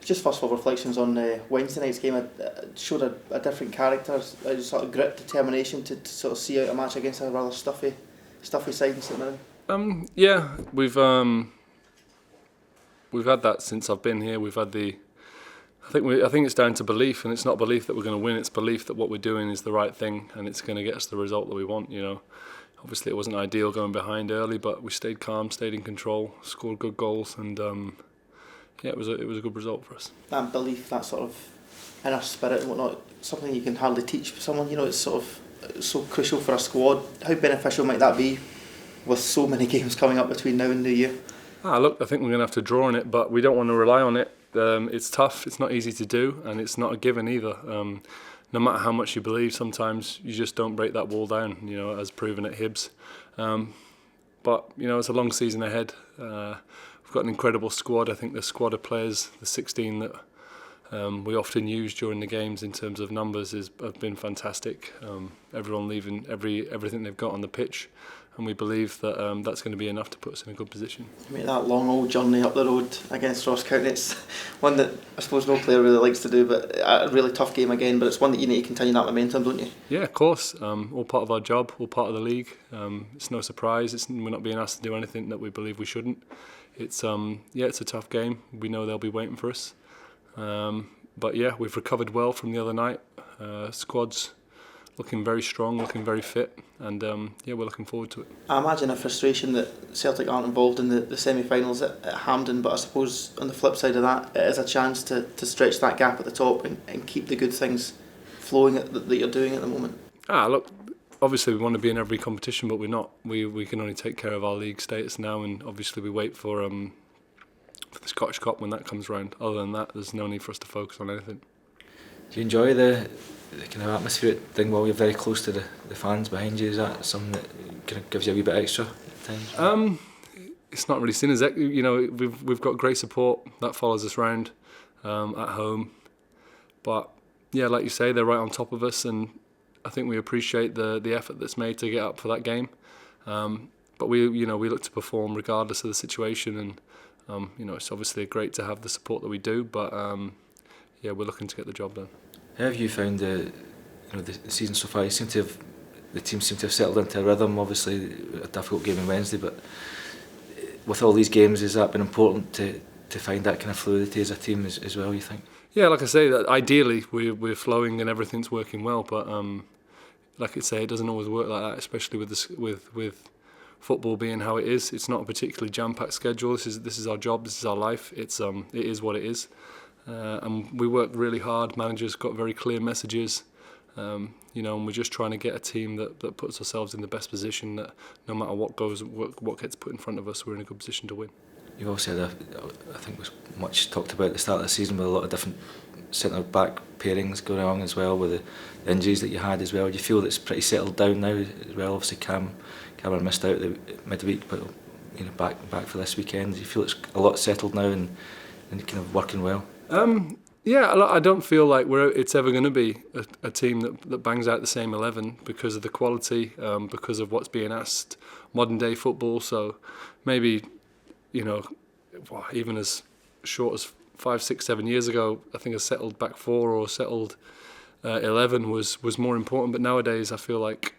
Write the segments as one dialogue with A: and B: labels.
A: Just first of all, reflections on Wednesday night's game. It showed a different character, a sort of grit, determination to sort of see out a match against a rather stuffy side in St Mirren.
B: Yeah, we've had that since I've been here. We've had I think it's down to belief, and it's not belief that we're going to win. It's belief that what we're doing is the right thing, and it's going to get us the result that we want. Obviously it wasn't ideal going behind early, but we stayed calm, stayed in control, scored good goals, and it was a good result for us.
A: That belief, that sort of inner spirit and whatnot, something you can hardly teach someone. It's so crucial for a squad. How beneficial might that be with so many games coming up between now and New Year?
B: Look, I think we're going to have to draw on it, but we don't want to rely on it. It's tough, it's not easy to do, and it's not a given either. No matter how much you believe, sometimes you just don't break that wall down, as proven at Hibs. But it's a long season ahead. We've got an incredible squad. I think the squad of players, the 16 that we often use during the games in terms of numbers, have been fantastic. Everyone leaving everything they've got on the pitch, and we believe that that's going to be enough to put us in a good position.
A: You make that long old journey up the road against Ross County. It's one that I suppose no player really likes to do, but a really tough game again. But it's one that you need to continue that momentum, don't you?
B: Yeah, of course. All part of our job, all part of the league. It's no surprise. We're not being asked to do anything that we believe we shouldn't. It's a tough game. We know they'll be waiting for us. But yeah, we've recovered well from the other night. Squad's looking very strong, looking very fit, and we're looking forward to it.
A: I imagine a frustration that Celtic aren't involved in the semi-finals at Hampden, but I suppose on the flip side of that, it is a chance to stretch that gap at the top and keep the good things flowing that you're doing at the moment.
B: Look, obviously we want to be in every competition, but we're not. We can only take care of our league status now, and obviously we wait for the Scottish Cup when that comes round. Other than that, there's no need for us to focus on anything.
C: Do you enjoy the kind of atmosphere at Dingwall? You're very close to the fans behind you. Is that something that kind of gives you a wee bit extra at times?
B: It's not really seen as we've got great support that follows us round at home, but yeah, like you say, they're right on top of us, and I think we appreciate the effort that's made to get up for that game. But we look to perform regardless of the situation, and it's obviously great to have the support that we do, but we're looking to get the job done.
C: How have you found the season so far? The team seem to have settled into a rhythm. Obviously, a difficult game on Wednesday, but with all these games, has that been important to find that kind of fluidity as a team as well? You think? Yeah,
B: like I say, that ideally we're flowing and everything's working well, but like I say, it doesn't always work like that, especially with football being how it is. It's not a particularly jam-packed schedule. This is our job. This is our life. It is what it is. And we work really hard. Managers got very clear messages, and we're just trying to get a team that puts ourselves in the best position, that no matter what gets put in front of us, we're in a good position to win.
C: You've also had I think was much talked about at the start of the season with a lot of different centre-back pairings going on as well, with the injuries that you had as well. Do you feel that it's pretty settled down now as well? Obviously Cameron missed out the midweek, but back for this weekend. Do you feel it's a lot settled now and kind of working well?
B: I don't feel like it's ever going to be a team that bangs out the same 11 because of the quality, because of what's being asked, modern day football. So maybe, even as short as 5, 6, 7 years ago, I think a settled back four or settled 11 was more important. But nowadays, I feel like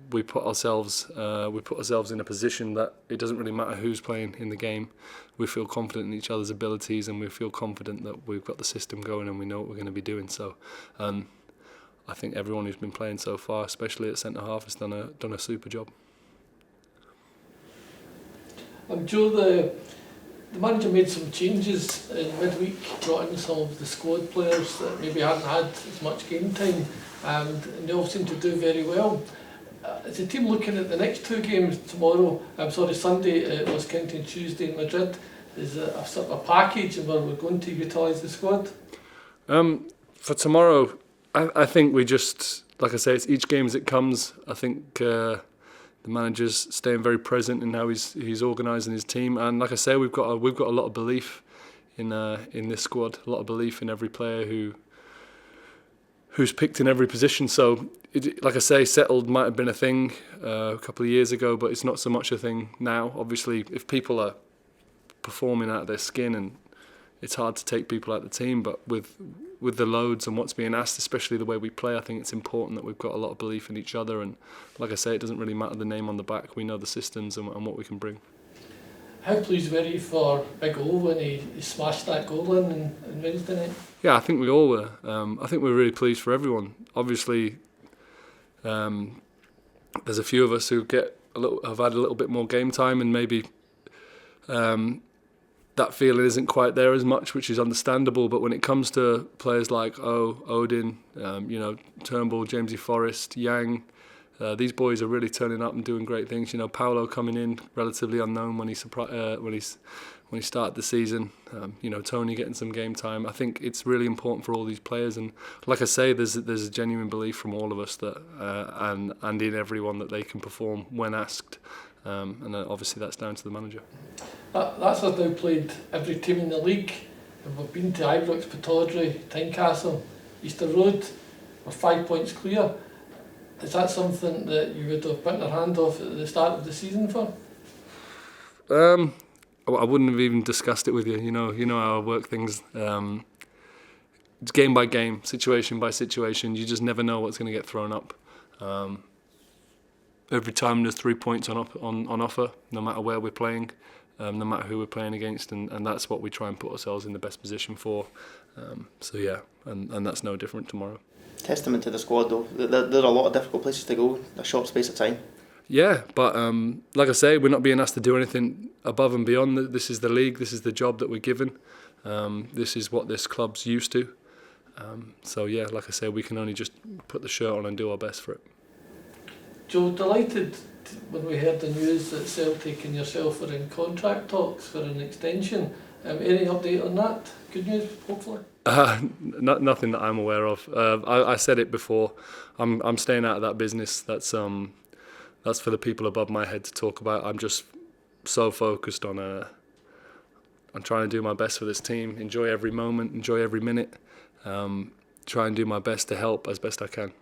B: we put ourselves in a position that it doesn't really matter who's playing in the game. We feel confident in each other's abilities, and we feel confident that we've got the system going and we know what we're going to be doing. So I think everyone who's been playing so far, especially at centre half, has done a super job.
D: Joe, the manager made some changes in midweek, brought in some of the squad players that maybe hadn't had as much game time, and they all seem to do very well. Is the team looking at the next two games Sunday at Ross County and Tuesday in Madrid? Is it a sort of a package where we're going to utilise the squad?
B: For tomorrow, I think we just, like I say, it's each game as it comes. I think the manager's staying very present in how he's organising his team, and like I say, we've got a lot of belief in this squad, a lot of belief in every player who's picked in every position. So, like I say, settled might have been a thing a couple of years ago, but it's not so much a thing now. Obviously, if people are performing out of their skin and it's hard to take people out of the team, but with the loads and what's being asked, especially the way we play, I think it's important that we've got a lot of belief in each other. And like I say, it doesn't really matter the name on the back. We know the systems and what we can bring.
D: How pleased were you for Big O when he smashed that goal in Wednesday night?
B: Yeah, I think we all were. I think we're really pleased for everyone. Obviously, there's a few of us who have had a little bit more game time, and maybe that feeling isn't quite there as much, which is understandable. But when it comes to players like Odin, Turnbull, Jamesy Forrest, Yang, these boys are really turning up and doing great things. Paolo coming in relatively unknown when he started the season. Tony getting some game time. I think it's really important for all these players, and like I say, there's a genuine belief from all of us that and in everyone that they can perform when asked. And obviously that's down to the manager.
D: That's us now played every team in the league. And we've been to Ibrox, Pittodrie, Tynecastle, Easter Road. We're 5 points clear. Is that something that you would have put your hand off at the start of the season for?
B: I wouldn't have even discussed it with you. You know how I work things. It's game by game, situation by situation. You just never know what's going to get thrown up. Every time there's 3 points on offer, no matter where we're playing, no matter who we're playing against, and that's what we try and put ourselves in the best position for. And that's no different tomorrow.
A: Testament to the squad though. There are a lot of difficult places to go in a short space of time.
B: Yeah, but like I say, we're not being asked to do anything above and beyond. This is the league, this is the job that we're given. This is what this club's used to. So yeah, like I say, we can only just put the shirt on and do our best for it.
D: Joe, delighted when we heard the news that Celtic and yourself are in contract talks for an extension. Any update on that? Good news, hopefully?
B: Nothing that I'm aware of. I said it before. I'm staying out of that business. That's for the people above my head to talk about. I'm just so focused on trying to do my best for this team, enjoy every moment, enjoy every minute, try and do my best to help as best I can.